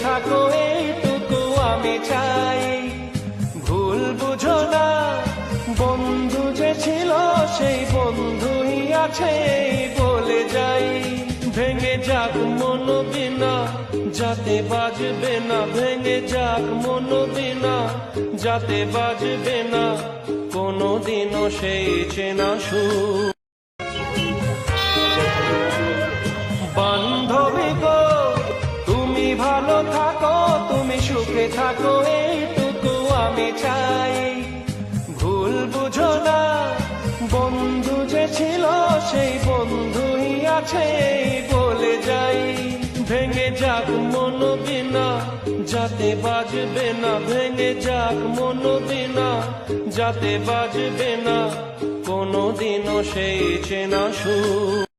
থাকো এইটুকু আমি চাই। ভুল বুঝো না, বন্ধু যে ছিল সেই বন্ধুই আছে বলে যাই। ভেঙে যাক মন বিনা যাতে বাজবে না, ভেঙে যাক মন বিনা যাতে বাজবে না কোনোদিনও সেই চেনা সুর। বান্ধবী গো তুমি ভালো থাকো, তুমি সুখে থাকো এইটুকু আমি চাই। ভুল বুঝো না, বন্ধু যে ছিল সেই বন্ধুই আছে বলে যাই। ভেঙে যাক মন বিনা যাতে বাজবে না, ভেঙে যাক মন বিনা যাতে বাজবে না কোনোদিনও সেই চেনা সুর।